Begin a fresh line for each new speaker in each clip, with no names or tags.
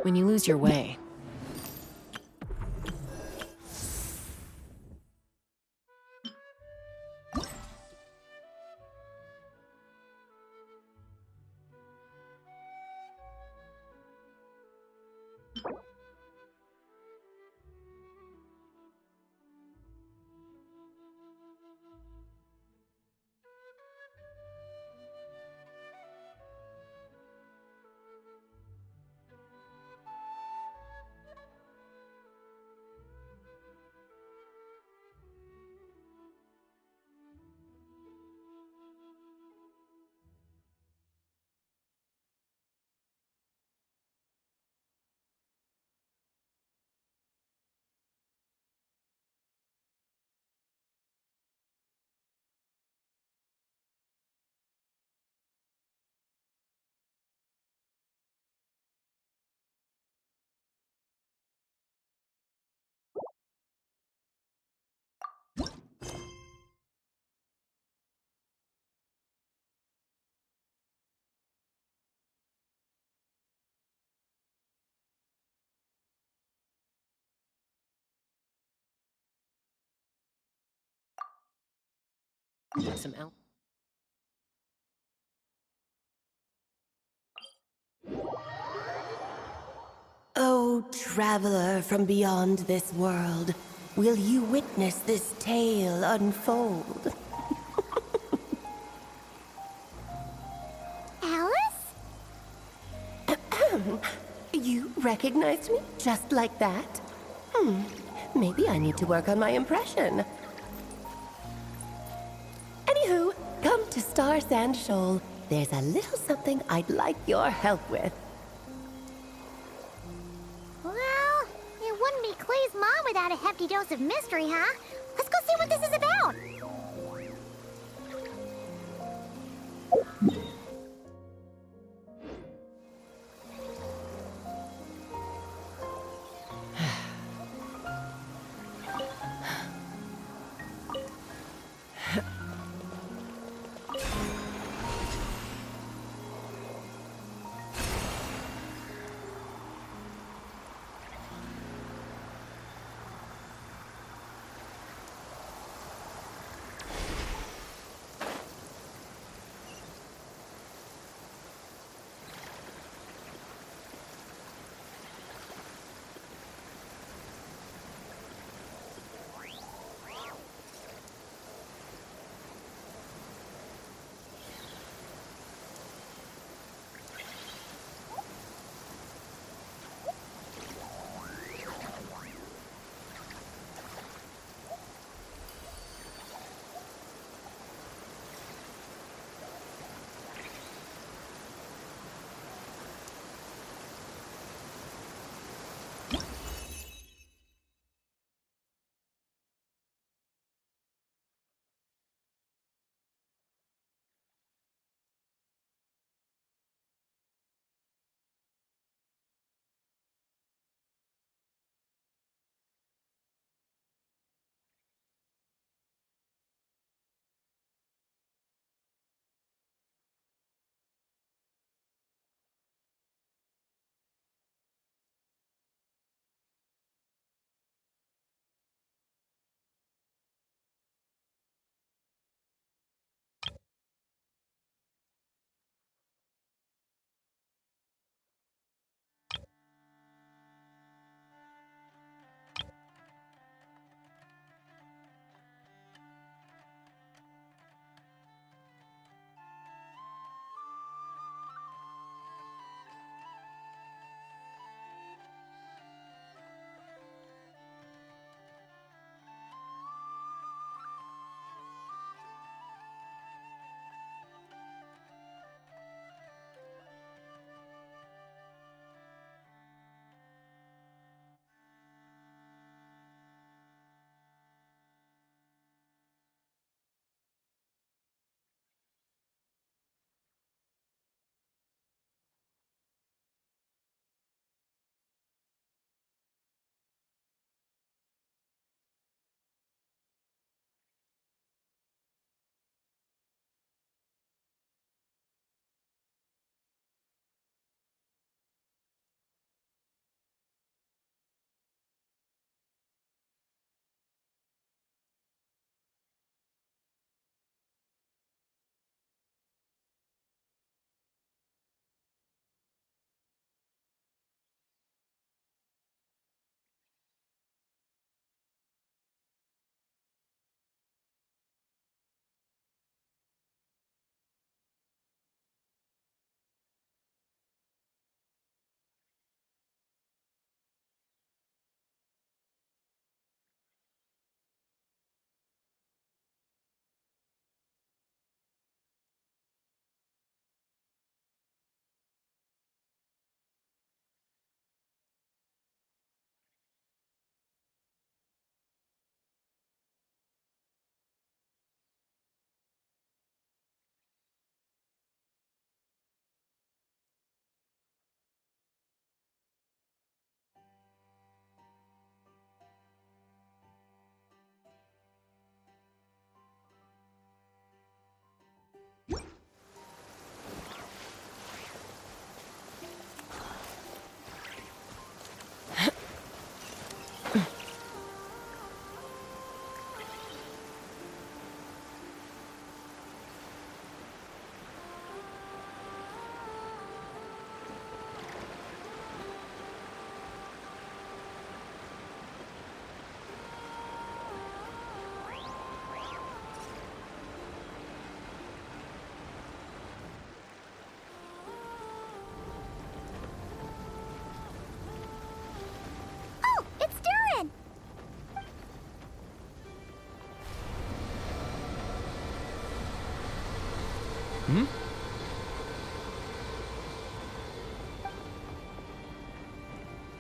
when you lose your way. Some out.
O traveler from beyond this world, will you witness this tale unfold?
Alice?
You recognized me just like that? Maybe I need to work on my impression. Anywho, come to Star Sand Shoal. There's a little something I'd like your help with.
Well, it wouldn't be Clay's mom without a hefty dose of mystery, huh? Let's go see what this is about.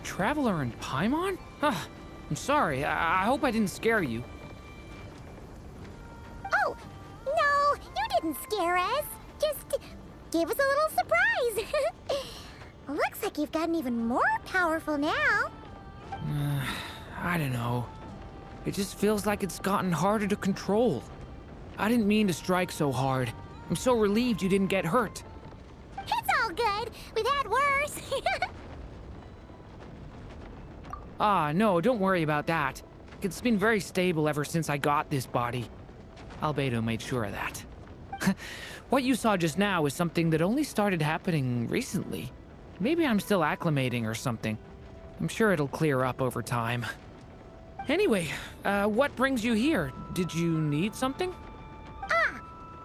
Traveler and Paimon? I'm sorry. I hope I didn't scare you.
Oh, no, you didn't scare us. Just gave us a little surprise. Looks like you've gotten even more powerful now.
I don't know. It just feels like it's gotten harder to control. I didn't mean to strike so hard. I'm so relieved you didn't get hurt.
It's all good. We've had worse.
No, don't worry about that. It's been very stable ever since I got this body. Albedo made sure of that. What you saw just now is something that only started happening recently. Maybe I'm still acclimating or something. I'm sure it'll clear up over time. Anyway, what brings you here? Did you need something?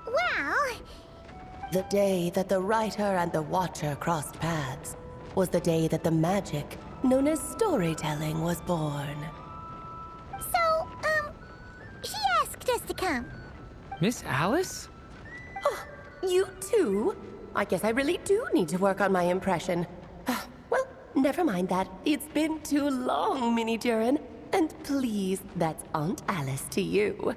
Well...
The day that the writer and the watcher crossed paths was the day that the magic known as storytelling was born.
So, she asked us to come.
Miss Alice?
Oh, you too? I guess I really do need to work on my impression. Well, never mind that. It's been too long, Mini Durin. And please, that's Aunt Alice to you.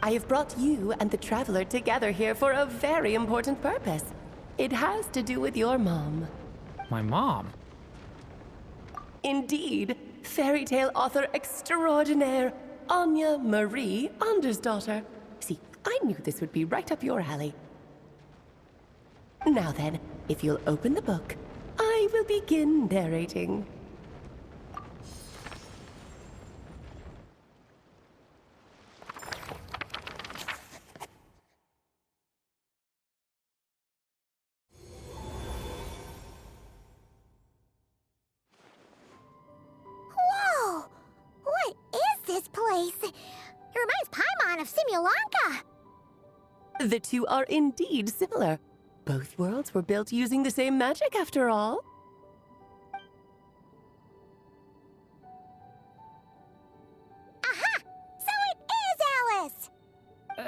I have brought you and the Traveler together here for a very important purpose. It has to do with your mom.
My mom?
Indeed, fairy tale author extraordinaire, Anya Marie Andersdottir. See, I knew this would be right up your alley. Now then, if you'll open the book, I will begin narrating.
Whoa! What is this place? It reminds Paimon of Simulanka.
The two are indeed similar. Both worlds were built using the same magic, after all.
Aha! So it is Alice!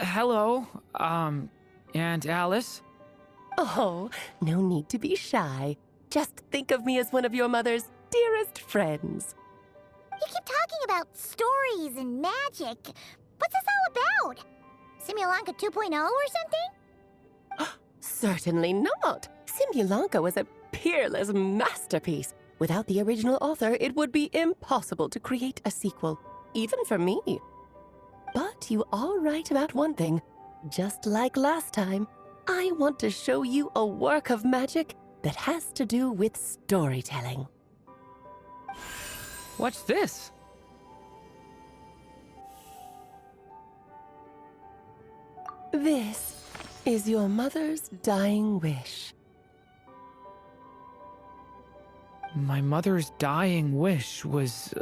Hello, Aunt Alice?
Oh, no need to be shy. Just think of me as one of your mother's dearest friends.
You keep talking about stories and magic. What's this all about? Simulanka 2.0 or something?
Certainly not. Simulanka was a peerless masterpiece. Without the original author, it would be impossible to create a sequel, even for me. But you are right about one thing. Just like last time, I want to show you a work of magic that has to do with storytelling.
What's this?
This is your mother's dying wish.
My mother's dying wish was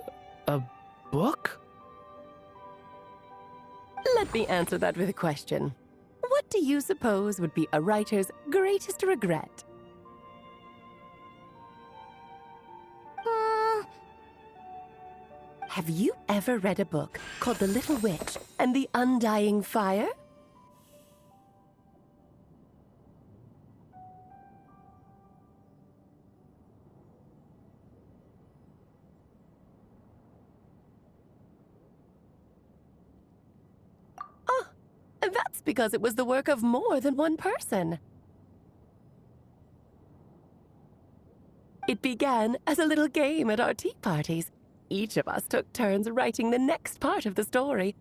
a book?
Let me answer that with a question. What do you suppose would be a writer's greatest regret? Have you ever read a book called The Little Witch and the Undying Fire? Oh, that's because it was the work of more than one person. It began as a little game at our tea parties. Each of us took turns writing the next part of the story.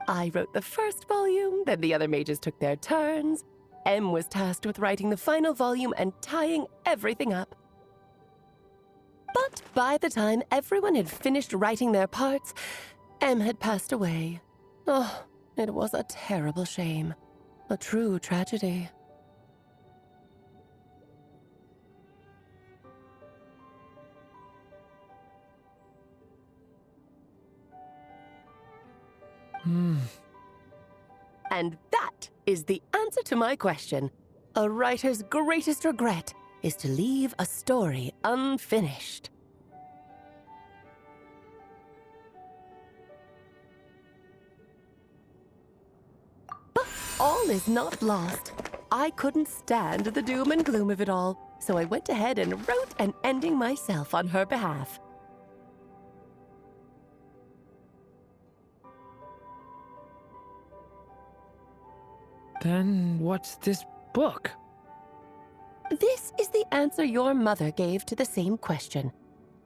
I wrote the first volume, then the other mages took their turns. Em was tasked with writing the final volume and tying everything up. But by the time everyone had finished writing their parts, Em had passed away. Oh, it was a terrible shame. A true tragedy. And that is the answer to my question. A writer's greatest regret is to leave a story unfinished. But all is not lost. I couldn't stand the doom and gloom of it all, so I went ahead and wrote an ending myself on her behalf.
Then what's this book?
This is the answer your mother gave to the same question.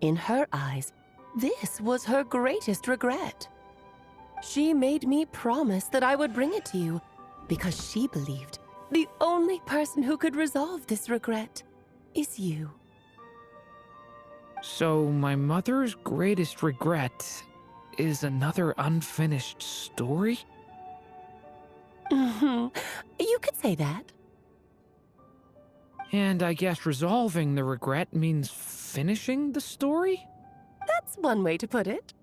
In her eyes, this was her greatest regret. She made me promise that I would bring it to you because she believed the only person who could resolve this regret is you.
So my mother's greatest regret is another unfinished story?
You could say that.
And I guess resolving the regret means finishing the story?
That's one way to put it.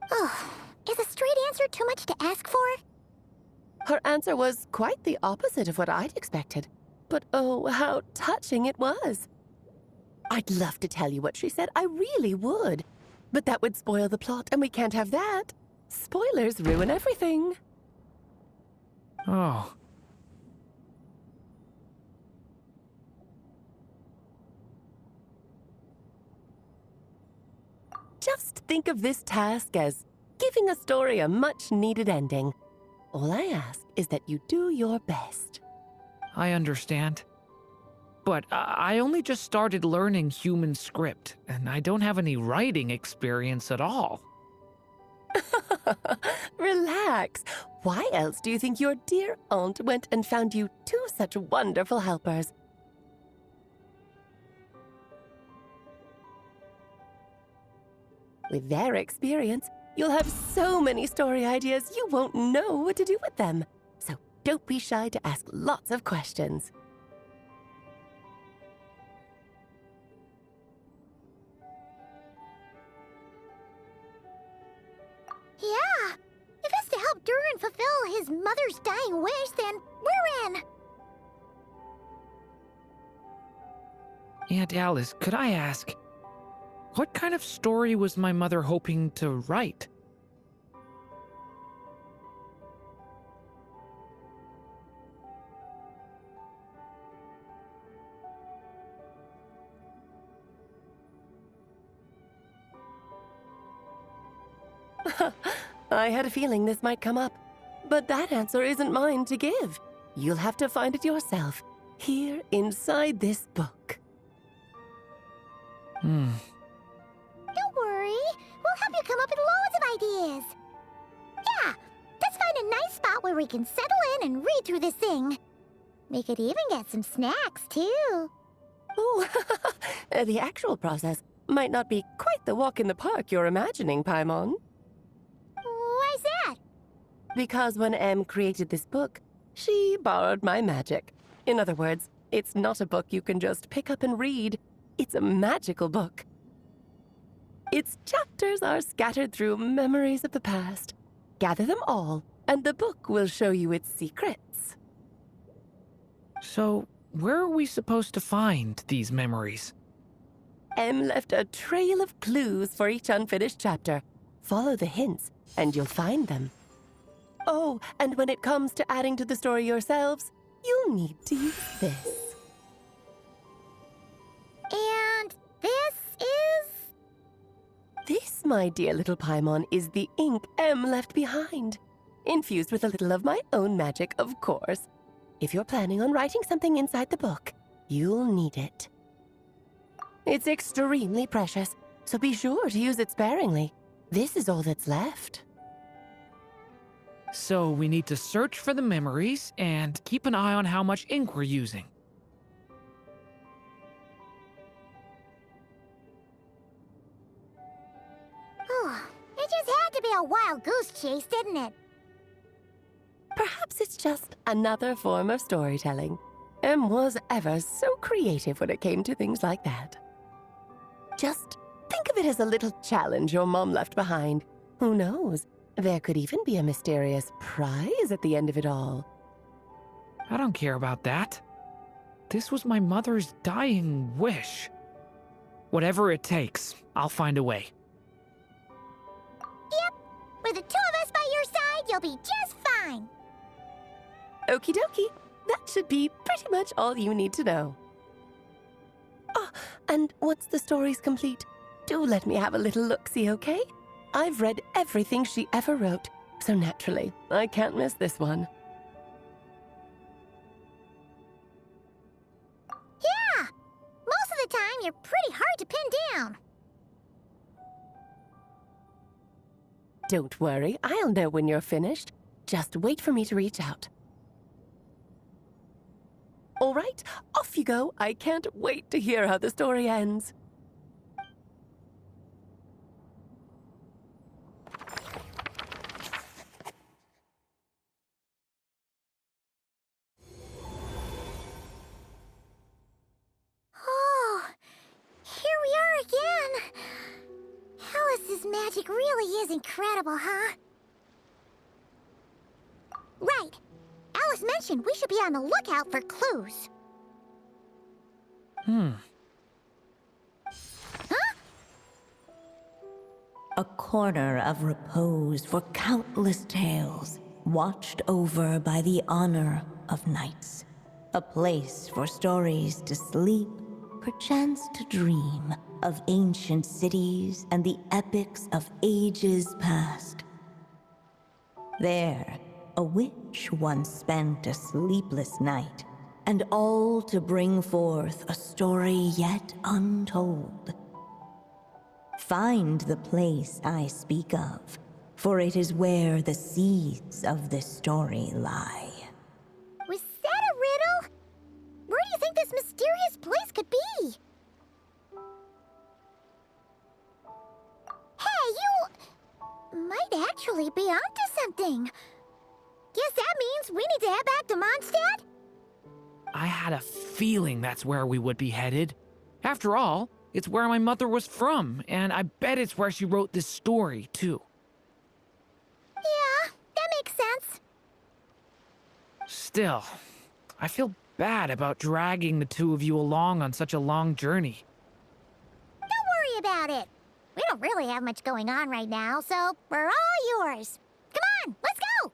Oh, is a straight answer too much to ask for?
Her answer was quite the opposite of what I'd expected. But oh, how touching it was. I'd love to tell you what she said, I really would. But that would spoil the plot, and we can't have that. Spoilers ruin everything.
Oh.
Just think of this task as giving a story a much-needed ending. All I ask is that you do your best.
I understand. But I only just started learning human script, and I don't have any writing experience at all.
Relax. Why else do you think your dear aunt went and found you two such wonderful helpers? With their experience, you'll have so many story ideas you won't know what to do with them. So don't be shy to ask lots of questions.
Yeah. If it's to help Durin fulfill his mother's dying wish, then we're in.
Aunt Alice, could I ask, what kind of story was my mother hoping to write?
I had a feeling this might come up, but that answer isn't mine to give. You'll have to find it yourself, here inside this book.
Don't worry. We'll help you come up with loads of ideas. Yeah, let's find a nice spot where we can settle in and read through this thing. We could even get some snacks, too.
Oh, the actual process might not be quite the walk in the park you're imagining, Paimon.
Why's that?
Because when Em created this book, she borrowed my magic. In other words, it's not a book you can just pick up and read. It's a magical book. Its chapters are scattered through memories of the past. Gather them all, and the book will show you its secrets.
So, where are we supposed to find these memories?
Em left a trail of clues for each unfinished chapter. Follow the hints, and you'll find them. Oh, and when it comes to adding to the story yourselves, you'll need to use this.
And this is...
This, my dear little Paimon, is the ink Em left behind. Infused with a little of my own magic, of course. If you're planning on writing something inside the book, you'll need it. It's extremely precious, so be sure to use it sparingly. This is all that's left.
So we need to search for the memories and keep an eye on how much ink we're using.
Oh, it just had to be a wild goose chase, didn't it?
Perhaps it's just another form of storytelling. Em was ever so creative when it came to things like that. Just think of it as a little challenge your mom left behind. Who knows? There could even be a mysterious prize at the end of it all.
I don't care about that. This was my mother's dying wish. Whatever it takes, I'll find a way.
Yep. With the two of us by your side, you'll be just fine.
Okie dokie. That should be pretty much all you need to know. Oh, and once the story's complete, do let me have a little look-see, okay? I've read everything she ever wrote, so naturally, I can't miss this one.
Yeah! Most of the time, you're pretty hard to pin down.
Don't worry, I'll know when you're finished. Just wait for me to reach out. All right, off you go. I can't wait to hear how the story ends.
Oh, here we are again. Alice's magic really is incredible, huh? Right. Alice mentioned we should be on the lookout for clues.
A corner of repose for countless tales, watched over by the honor of knights. A place for stories to sleep, perchance to dream of ancient cities and the epics of ages past. There, a witch once spent a sleepless night, and all to bring forth a story yet untold. Find the place I speak of, for it is where the seeds of this story lie.
Was that a riddle? Where do you think this mysterious place could be? Hey, you might actually be onto something. Guess that means we need to head back to Mondstadt?
I had a feeling that's where we would be headed. After all, it's where my mother was from, and I bet it's where she wrote this story, too.
Yeah, that makes sense.
Still, I feel bad about dragging the two of you along on such a long journey.
Don't worry about it. We don't really have much going on right now, so we're all yours. Come on, let's go!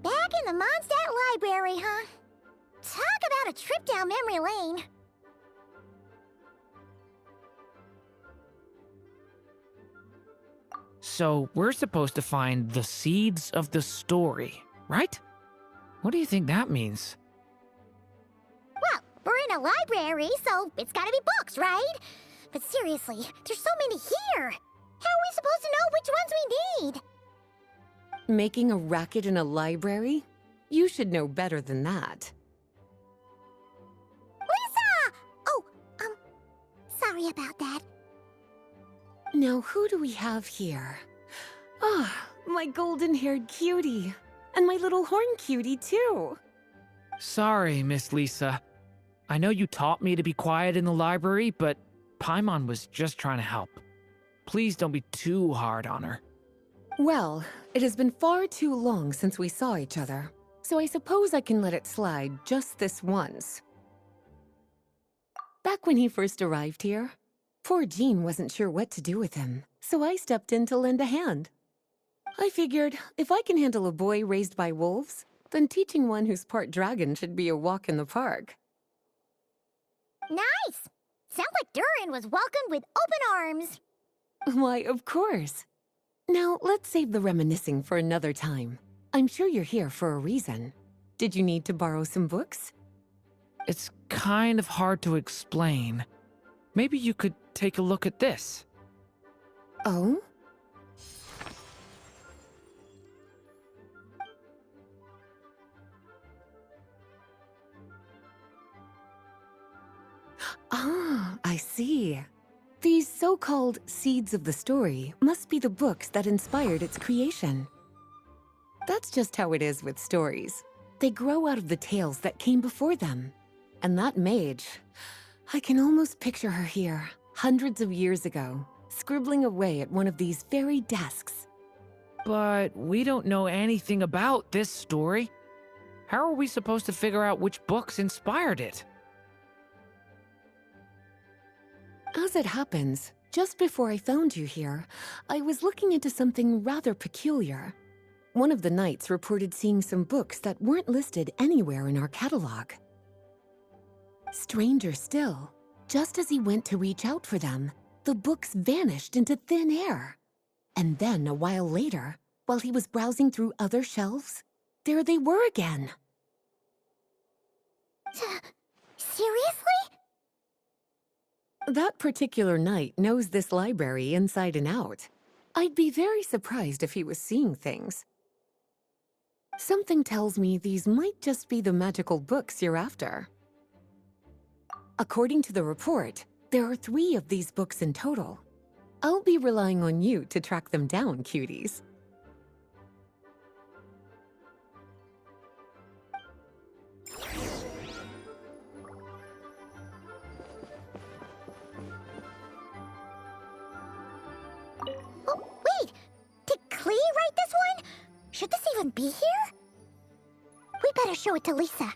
Back in the Mondstadt Library, huh? Talk about a trip down memory lane.
So, we're supposed to find the seeds of the story, right? What do you think that means?
Well, we're in a library, so it's gotta be books, right? But seriously, there's so many here. How are we supposed to know which ones we need?
Making a racket in a library? You should know better than that.
Lisa! Oh, sorry about that.
Now, who do we have here? Ah, my golden-haired cutie. And my little horn cutie, too.
Sorry, Miss Lisa. I know you taught me to be quiet in the library, but Paimon was just trying to help. Please don't be too hard on her.
Well, it has been far too long since we saw each other, so I suppose I can let it slide just this once. Back when he first arrived here, poor Jean wasn't sure what to do with him, so I stepped in to lend a hand. I figured if I can handle a boy raised by wolves, then teaching one who's part dragon should be a walk in the park.
Nice! Sounds like Durin was welcomed with open arms.
Why, of course. Now, let's save the reminiscing for another time. I'm sure you're here for a reason. Did you need to borrow some books?
It's kind of hard to explain. Maybe you could take a look at this.
Oh? Ah, I see. These so-called seeds of the story must be the books that inspired its creation. That's just how it is with stories. They grow out of the tales that came before them. And that mage, I can almost picture her here, hundreds of years ago, scribbling away at one of these very desks.
But we don't know anything about this story. How are we supposed to figure out which books inspired it?
As it happens, just before I found you here, I was looking into something rather peculiar. One of the knights reported seeing some books that weren't listed anywhere in our catalog. Stranger still, just as he went to reach out for them, the books vanished into thin air. And then, a while later, while he was browsing through other shelves, there they were again.
Seriously?
That particular knight knows this library inside and out. I'd be very surprised if he was seeing things. Something tells me these might just be the magical books you're after. According to the report, there are 3 of these books in total. I'll be relying on you to track them down, cuties.
Oh, wait! Did Klee write this one? Should this even be here? We better show it to Lisa.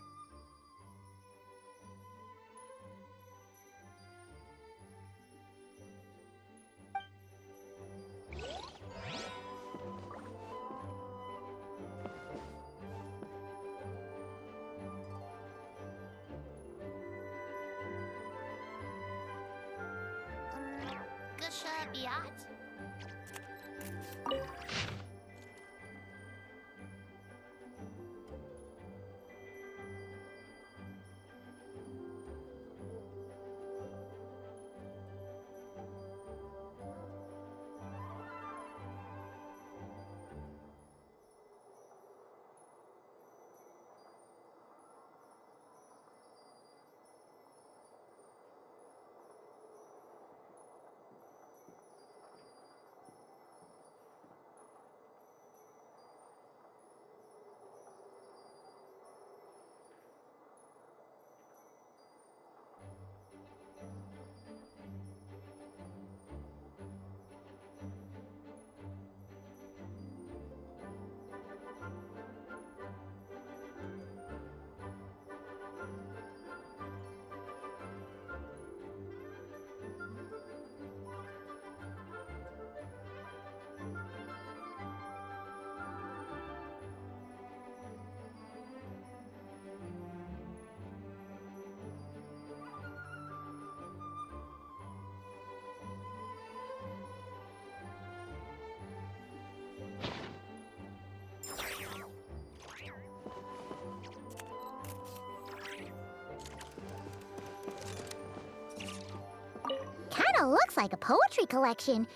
Kinda looks like a poetry collection.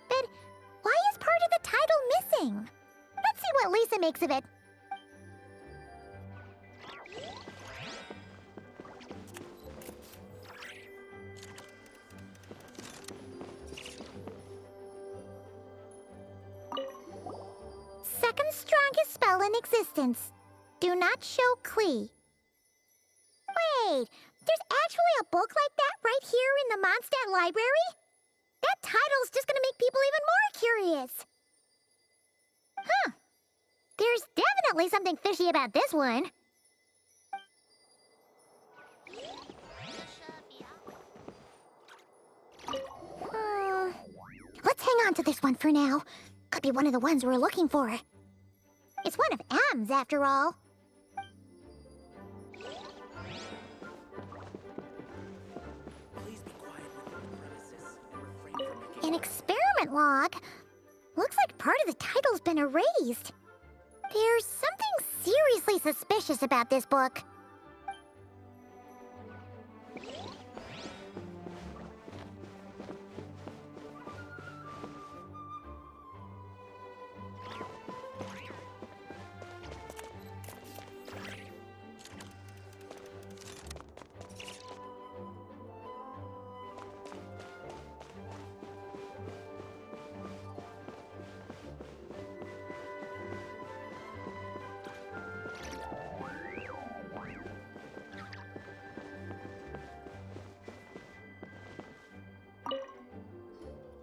But why is part of the title missing? Let's see what Lisa makes of it. Second strongest spell in existence. Do not show Klee. Wait, there's actually a book like that right here in the Mondstadt library? That title's just gonna make people even more curious. Huh. There's definitely something fishy about this one. Let's hang on to this one for now. Could be one of the ones we're looking for. It's one of M's, after all.
Please be quiet with the premises and refrain from making...
An experiment log? Looks like part of the title's been erased. There's something seriously suspicious about this book.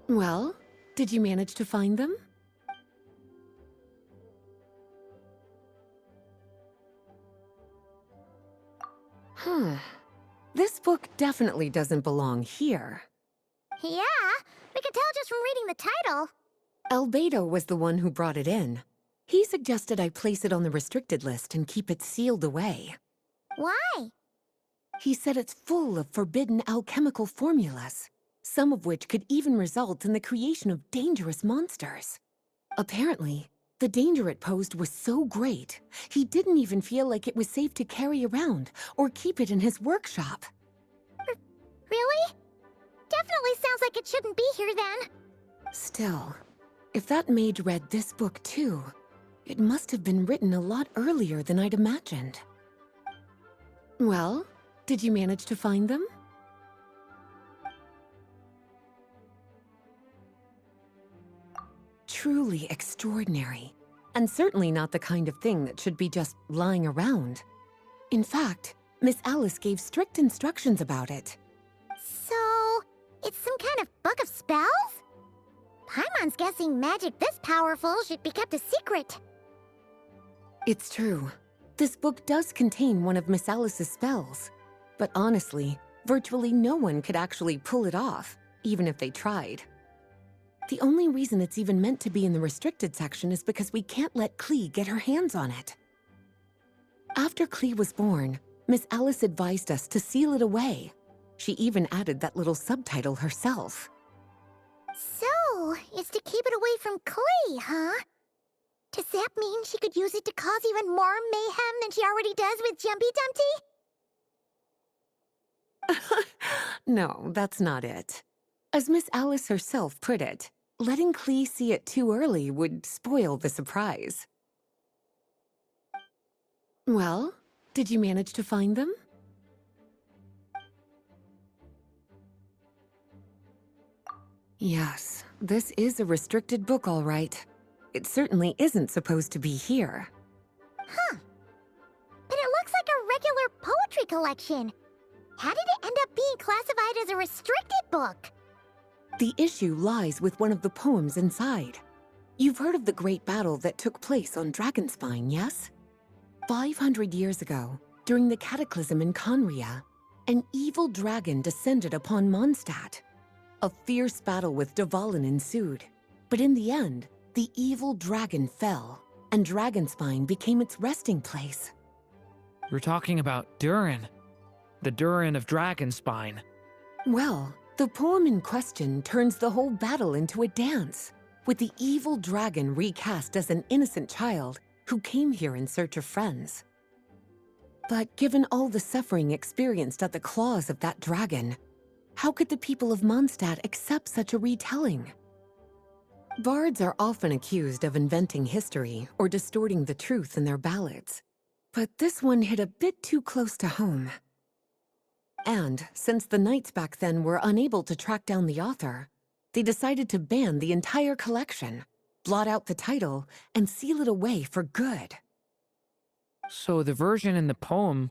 Well, did you manage to find them? Huh. This book definitely doesn't belong here.
Yeah, we can tell just from reading the title.
Rubedo was the one who brought it in. He suggested I place it on the restricted list and keep it sealed away.
Why?
He said it's full of forbidden alchemical formulas, some of which could even result in the creation of dangerous monsters. Apparently, the danger it posed was so great, he didn't even feel like it was safe to carry around or keep it in his workshop.
Really? Definitely sounds like it shouldn't be here then.
Still, if that mage read this book too, it must have been written a lot earlier than I'd imagined. Well, did you manage to find them? Truly extraordinary, and certainly not the kind of thing that should be just lying around. In fact, Miss Alice gave strict instructions about it.
So, it's some kind of book of spells? Paimon's guessing magic this powerful should be kept a secret.
It's true. This book does contain one of Miss Alice's spells. But honestly, virtually no one could actually pull it off, even if they tried. The only reason it's even meant to be in the restricted section is because we can't let Klee get her hands on it. After Klee was born, Miss Alice advised us to seal it away. She even added that little subtitle herself.
So, it's to keep it away from Klee, huh? Does that mean she could use it to cause even more mayhem than she already does with Jumpy Dumpty?
No, that's not it. As Miss Alice herself put it, letting Klee see it too early would spoil the surprise. Well, did you manage to find them? Yes, this is a restricted book, all right. It certainly isn't supposed to be here.
Huh. But it looks like a regular poetry collection. How did it end up being classified as a restricted book?
The issue lies with one of the poems inside. You've heard of the great battle that took place on Dragonspine, yes? 500 years ago, during the cataclysm in Conria, an evil dragon descended upon Mondstadt. A fierce battle with Dvalin ensued, but in the end, the evil dragon fell, and Dragonspine became its resting place.
We're talking about Durin. The Durin of Dragonspine.
Well, the poem in question turns the whole battle into a dance, with the evil dragon recast as an innocent child who came here in search of friends. But given all the suffering experienced at the claws of that dragon, how could the people of Mondstadt accept such a retelling? Bards are often accused of inventing history or distorting the truth in their ballads, but this one hit a bit too close to home. And since the knights back then were unable to track down the author, they decided to ban the entire collection, blot out the title, and seal it away for good.
So the version in the poem,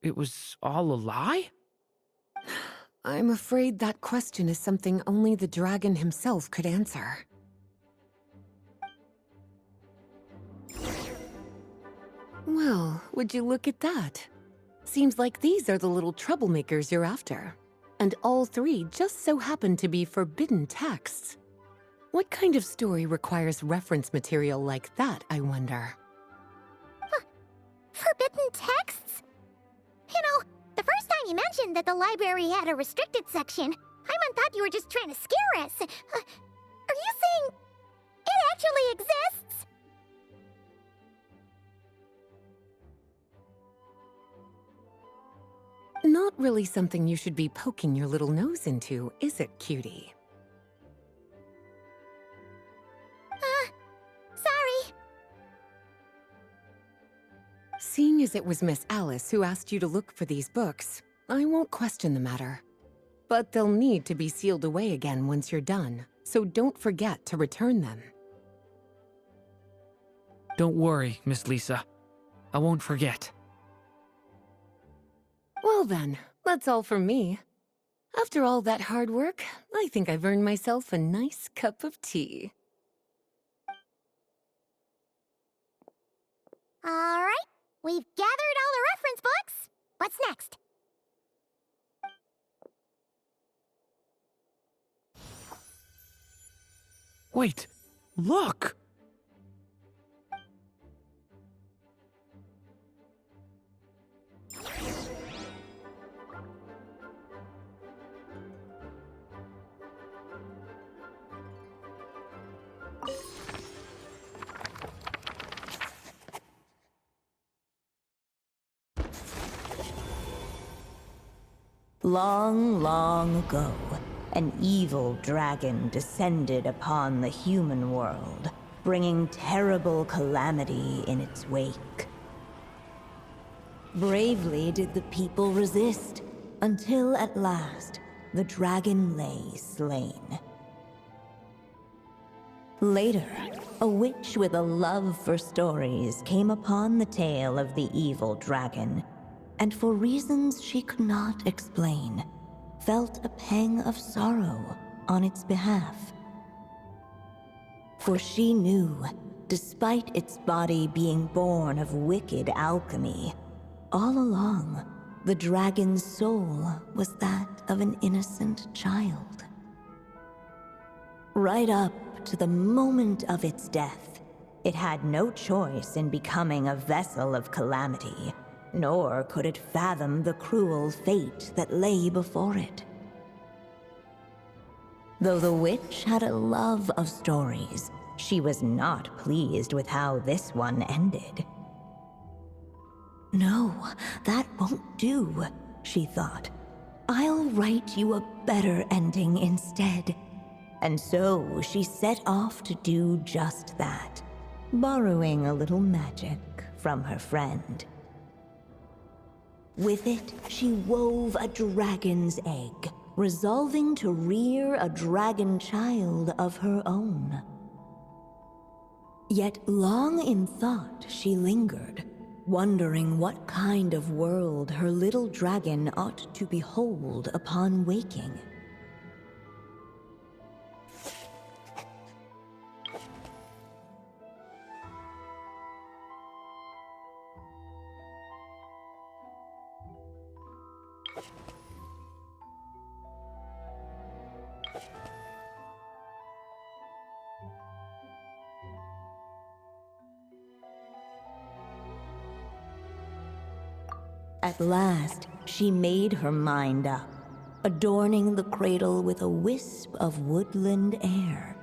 it was all a lie?
I'm afraid that question is something only the dragon himself could answer. Well, would you look at that? Seems like these are the little troublemakers you're after. And all three just so happen to be forbidden texts. What kind of story requires reference material like that, I wonder?
Forbidden texts? You know, the first time you mentioned that the library had a restricted section, Paimon thought you were just trying to scare us. Are you saying actually exists!
Not really something you should be poking your little nose into, is it, cutie?
Sorry.
Seeing as it was Miss Alice who asked you to look for these books, I won't question the matter. But they'll need to be sealed away again once you're done, so don't forget to return them.
Don't worry, Miss Lisa. I won't forget.
Well then, that's all from me. After all that hard work, I think I've earned myself a nice cup of tea.
Alright, we've gathered all the reference books. What's next?
Wait, look!
Long, long ago, an evil dragon descended upon the human world, bringing terrible calamity in its wake. Bravely did the people resist, until at last, the dragon lay slain. Later, a witch with a love for stories came upon the tale of the evil dragon, and for reasons she could not explain, felt a pang of sorrow on its behalf. For she knew, despite its body being born of wicked alchemy, all along, the dragon's soul was that of an innocent child. Right up to the moment of its death, it had no choice in becoming a vessel of calamity, nor could it fathom the cruel fate that lay before it. Though the witch had a love of stories, she was not pleased with how this one ended. No, that won't do, she thought. I'll write you a better ending instead. And so she set off to do just that, borrowing a little magic from her friend. With it, she wove a dragon's egg, resolving to rear a dragon child of her own. Yet long in thought she lingered, wondering what kind of world her little dragon ought to behold upon waking. At last, she made her mind up, adorning the cradle with a wisp of woodland air.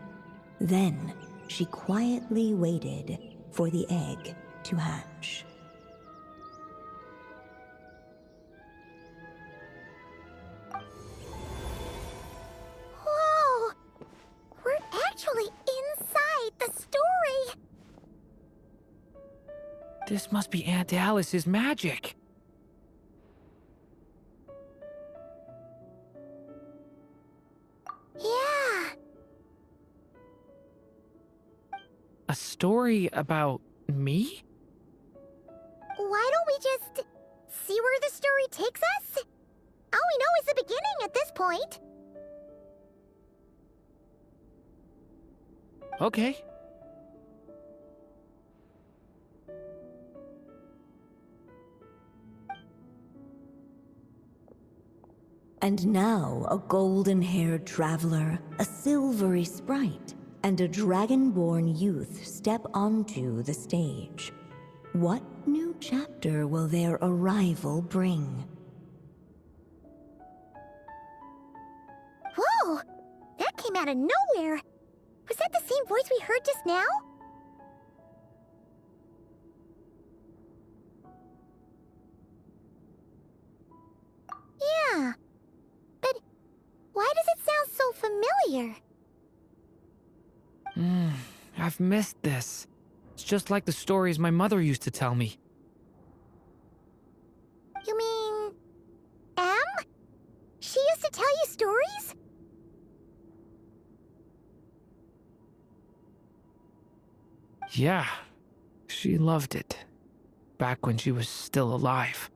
Then, she quietly waited for the egg to hatch.
Whoa! We're actually inside the story!
This must be Aunt Alice's magic.
Yeah.
A story about me?
Why don't we just see where the story takes us? All we know is the beginning at this point.
Okay.
And now a golden-haired traveler, a silvery sprite, and a dragon-born youth step onto the stage. What new chapter will their arrival bring?
Whoa! That came out of nowhere! Was that the same same voice we heard just now? Yeah. But why does it sound so familiar?
I've missed this. It's just like the stories my mother used to tell me.
You mean... Em? She used to tell you stories?
Yeah, she loved it. Back when she was still alive.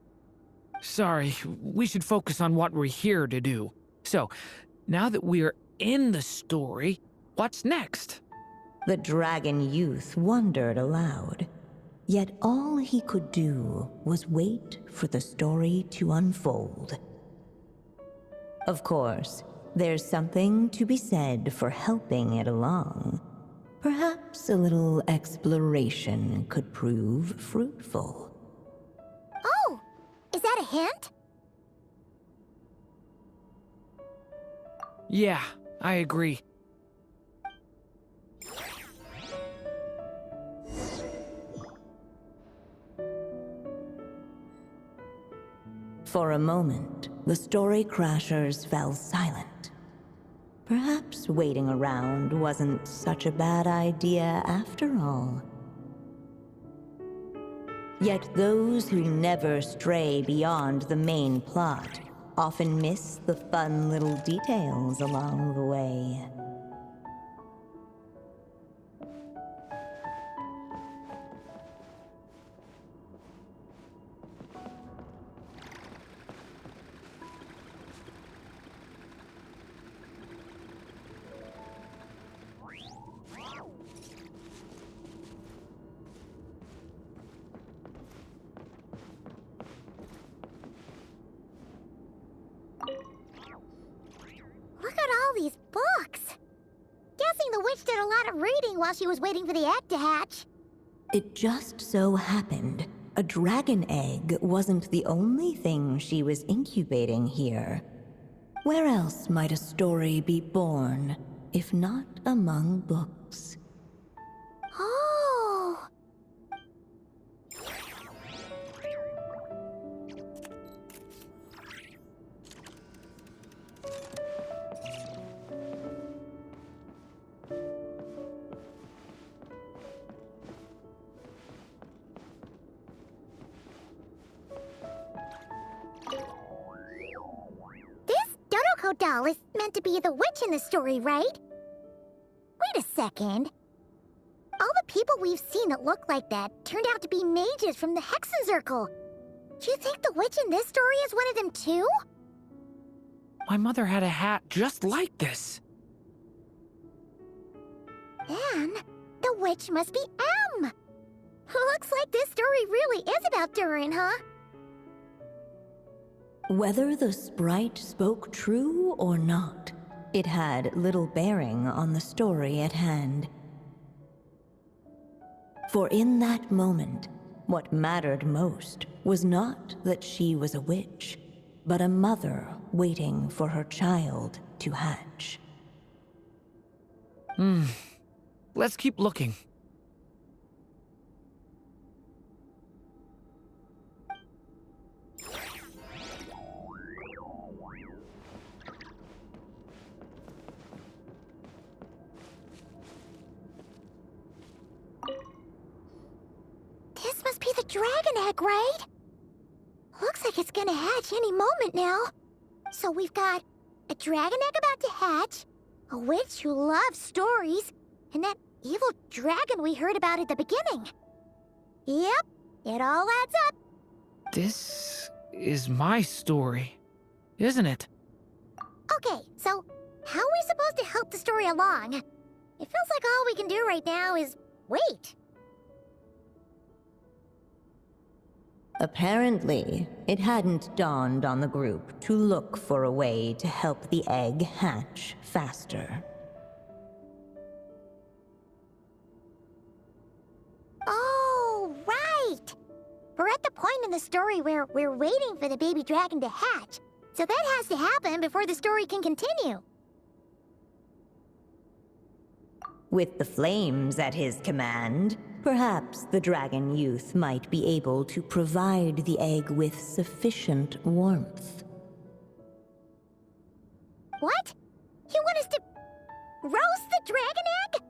Sorry, we should focus on what we're here to do. So, now that we're in the story, what's next?
The dragon youth wondered aloud. Yet all he could do was wait for the story to unfold. Of course, there's something to be said for helping it along. Perhaps a little exploration could prove fruitful.
Oh! Is that a hint?
Yeah, I agree.
For a moment, the story crashers fell silent. Perhaps waiting around wasn't such a bad idea after all. Yet those who never stray beyond the main plot often miss the fun little details along the way.
Look at all these books! Guessing the witch did a lot of reading while she was waiting for the egg to hatch.
It just so happened a dragon egg wasn't the only thing she was incubating here. Where else might a story be born, if not among books?
Oh! Draco doll is meant to be the witch in the story, right? Wait a second. All the people we've seen that look like that turned out to be mages from the Hexen Circle. Do you think the witch in this story is one of them too?
My mother had a hat just like this.
Then, the witch must be Em. Looks like this story really is about Durin, huh?
Whether the sprite spoke true or not, it had little bearing on the story at hand. For in that moment, what mattered most was not that she was a witch, but a mother waiting for her child to hatch.
Let's keep looking.
This must be the dragon egg, right? Looks like it's gonna hatch any moment now. So we've got a dragon egg about to hatch, a witch who loves stories, and that evil dragon we heard about at the beginning. Yep, it all adds up.
This is my story, isn't it?
Okay, so how are we supposed to help the story along? It feels like all we can do right now is wait.
Apparently, it hadn't dawned on the group to look for a way to help the egg hatch faster.
Oh, right! We're at the point in the story where we're waiting for the baby dragon to hatch, so that has to happen before the story can continue.
With the flames at his command, perhaps the dragon youth might be able to provide the egg with sufficient warmth.
What? You want us to roast the dragon egg?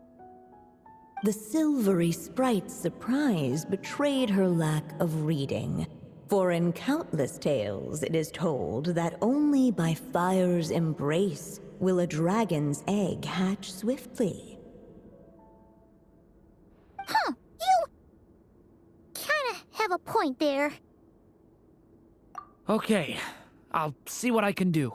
The silvery sprite's surprise betrayed her lack of reading, for in countless tales it is told that only by fire's embrace will a dragon's egg hatch swiftly.
Huh, you kinda have a point there.
Okay, I'll see what I can do.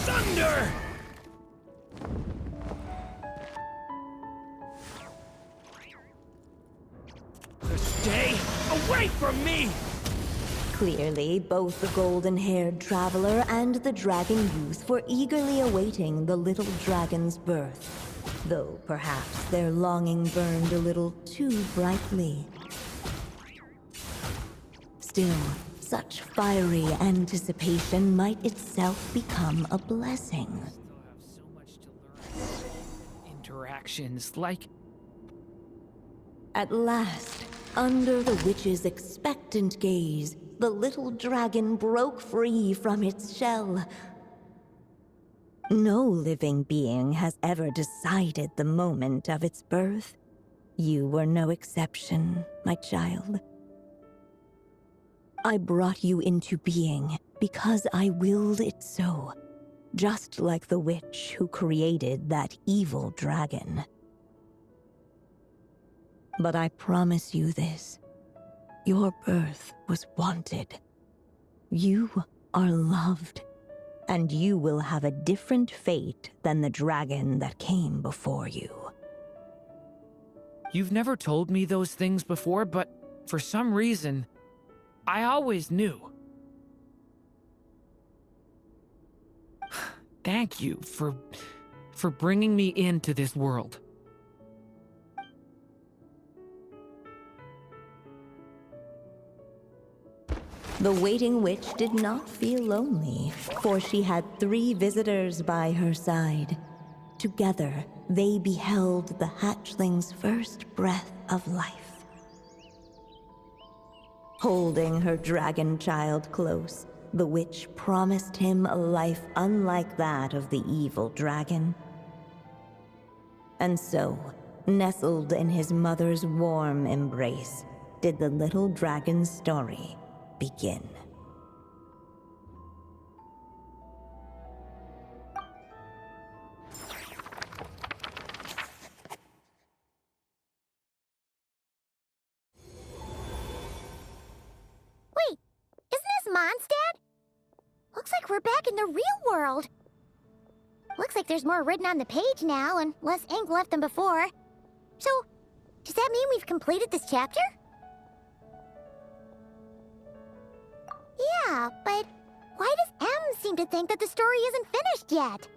Thunder! Stay away from me!
Clearly, both the golden-haired traveler and the dragon youth were eagerly awaiting the little dragon's birth, though perhaps their longing burned a little too brightly. Still, such fiery anticipation might itself become a blessing.
Still have so much to learn. Interactions like...
At last, under the witch's expectant gaze, the little dragon broke free from its shell. No living being has ever decided the moment of its birth. You were no exception, my child. I brought you into being because I willed it so, just like the witch who created that evil dragon. But I promise you this. Your birth was wanted. You are loved, and you will have a different fate than the dragon that came before you.
You've never told me those things before, but for some reason, I always knew. Thank you for bringing me into this world.
The waiting witch did not feel lonely, for she had 3 visitors by her side. Together, they beheld the hatchling's first breath of life. Holding her dragon child close, the witch promised him a life unlike that of the evil dragon. And so, nestled in his mother's warm embrace, did the little dragon's story begin.
Wait, isn't this Mondstadt? Looks like we're back in the real world. Looks like there's more written on the page now and less ink left than before. So, does that mean we've completed this chapter? Yeah, but why does M seem to think that the story isn't finished yet?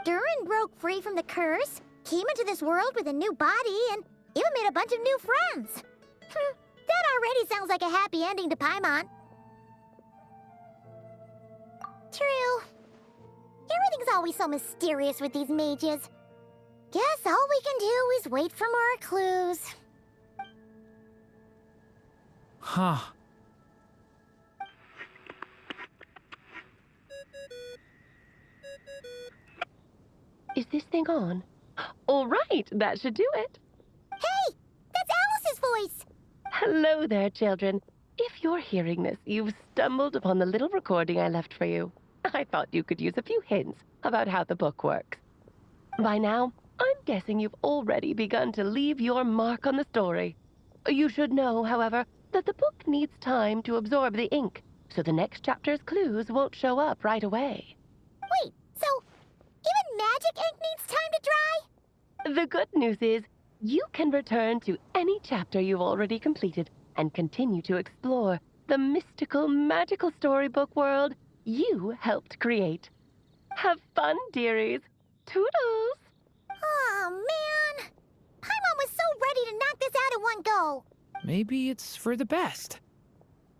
Durin broke free from the curse, came into this world with a new body, and even made a bunch of new friends. That already sounds like a happy ending to Paimon. True. Everything's always so mysterious with these mages. Guess all we can do is wait for more clues.
Huh.
Is this thing on? All right, that should do it.
Hey! That's Alice's voice!
Hello there, children. If you're hearing this, you've stumbled upon the little recording I left for you. I thought you could use a few hints about how the book works. By now, I'm guessing you've already begun to leave your mark on the story. You should know, however, that the book needs time to absorb the ink, so the next chapter's clues won't show up right away.
Wait, so even magic ink needs time to dry?
The good news is, you can return to any chapter you've already completed and continue to explore the mystical, magical storybook world you helped create. Have fun, dearies. Toodles!
Oh, man! Paimon was so ready to knock this out in one go.
Maybe it's for the best.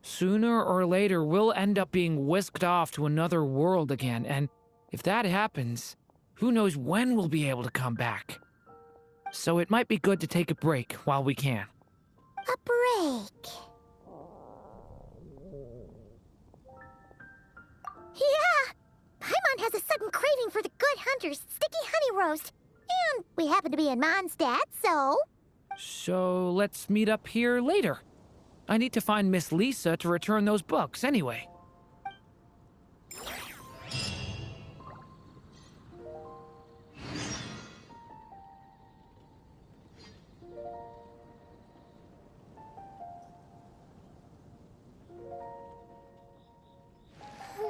Sooner or later, we'll end up being whisked off to another world again, and if that happens, who knows when we'll be able to come back. So it might be good to take a break while we can.
A break. Yeah! Paimon has a sudden craving for the Good Hunter's sticky honey roast. And we happen to be in Mondstadt, so...
So let's meet up here later. I need to find Miss Lisa to return those books anyway.